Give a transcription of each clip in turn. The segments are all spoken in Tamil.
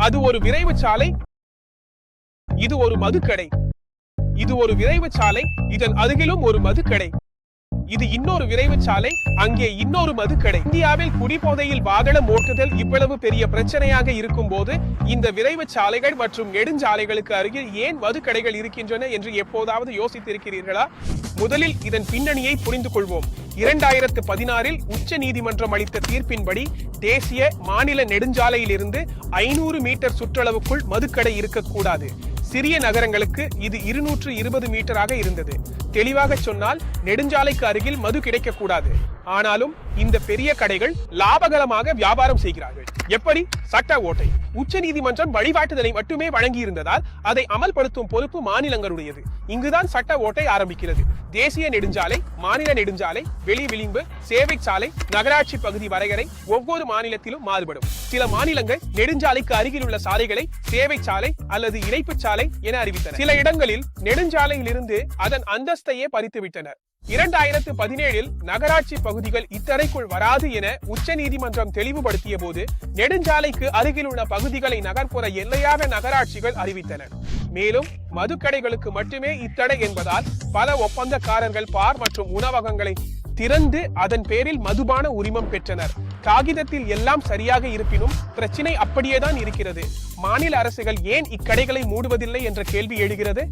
அது ஒரு விரைவு சாலை, இது ஒரு மதுக்கடை. இது ஒரு விரைவு சாலை, இதன் அருகிலும் ஒரு மதுக்கடை. இது இன்னொரு விரைவு சாலை, அங்கே இன்னொரு மதுக்கடை. இந்தியாவில் குடிபோதையில் வாகனம் ஓட்டுதல் இவ்வளவு பெரிய பிரச்சனையாக இருக்கும் போது இந்த விரைவு சாலைகள் மற்றும் நெடுஞ்சாலைகளுக்கு அருகில் ஏன் மதுக்கடைகள் இருக்கின்றன என்று எப்போதாவது யோசித்திருக்கிறீர்களா? முதலில் இதன் பின்னணியை புரிந்து கொள்வோம். 2016 உச்ச நீதிமன்றம் அளித்த தீர்ப்பின்படி தேசிய மாநில நெடுஞ்சாலையில் இருந்து 500 மீட்டர் சுற்றளவுக்குள் மதுக்கடை இருக்கக்கூடாது. சிறிய நகரங்களுக்கு இது 220 மீட்டராக இருந்தது. தெளிவாக சொன்னால் நெடுஞ்சாலைக்கு அருகில் மது கிடைக்கக்கூடாது. ஆனாலும் இந்த பெரிய கடைகள் லாபகரமாக வியாபாரம் செய்கிறார்கள். எப்படி? சட்ட ஓட்டை. உச்ச நீதிமன்றம் வழிகாட்டுதலை மட்டுமே வழங்கி இருந்ததால் அதை அமல்படுத்தும் பொறுப்பு மாநிலங்களுடையது. இங்குதான் சட்ட ஓட்டை ஆரம்பிக்கிறது. தேசிய நெடுஞ்சாலை, மாநில நெடுஞ்சாலை, வெளி விளிம்பு, சேவை சாலை, நகராட்சி பகுதி வரையறை ஒவ்வொரு மாநிலத்திலும் மாறுபடும். சில மாநிலங்கள் நெடுஞ்சாலைக்கு அருகில் உள்ள சாலைகளை சேவை சாலை அல்லது இணைப்பு சாலை என அறிவித்தன. சில இடங்களில் நெடுஞ்சாலையில் இருந்து அதன் அந்தஸ்தையே பறித்துவிட்டனர். 2017 நகராட்சி பகுதிகள் இத்தடைக்குள் வராது என உச்ச நீதிமன்றம் தெளிவுபடுத்திய போது நெடுஞ்சாலைக்கு அருகில் உள்ள பகுதிகளை நகர்ப்புற எல்லையாக நகராட்சிகள் அறிவித்தன. மேலும் மதுக்கடைகளுக்கு மட்டுமே இத்தடை என்பதால் பல ஒப்பந்தக்காரர்கள் பார் மற்றும் உணவகங்களை திறந்து அதன் பேரில் மதுபான உரிமம் பெற்றனர். காகிதத்தில் எல்லாம் சரியாக இருப்பினும் பிரச்சினை அப்படியேதான் இருக்கிறது. மாநில அரசுகள் ஏன் இக்கடைகளை மூடுவதில்லை என்ற கேள்வி எழுகிறது.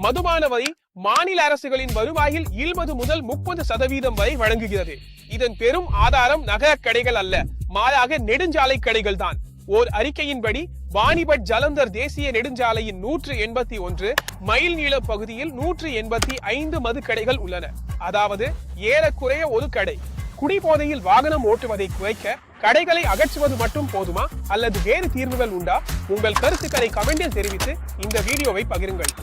மதுபான வரி மாநில அரசுகளின் வருவாயில் 20 முதல் 30% வரை வழங்குகிறது. இதன் பெரும் ஆதாரம் நகர கடைகள் அல்ல, மாறாக நெடுஞ்சாலை கடைகள் தான். ஓர் அறிக்கையின்படி வாணிபட் ஜலந்தர் தேசிய நெடுஞ்சாலையின் 181 மைல் நீள பகுதியில் 185 மதுக்கடைகள் உள்ளன. அதாவது ஏறக்குறைய ஒரு கடை. குடிபோதையில் வாகனம் ஓட்டுவதை குறைக்க கடைகளை அகற்றுவது மட்டும் போதுமா அல்லது வேறு தீர்வுகள் உண்டா? உங்கள் கருத்துக்களை கமெண்டில் தெரிவித்து இந்த வீடியோவை பகிருங்கள்.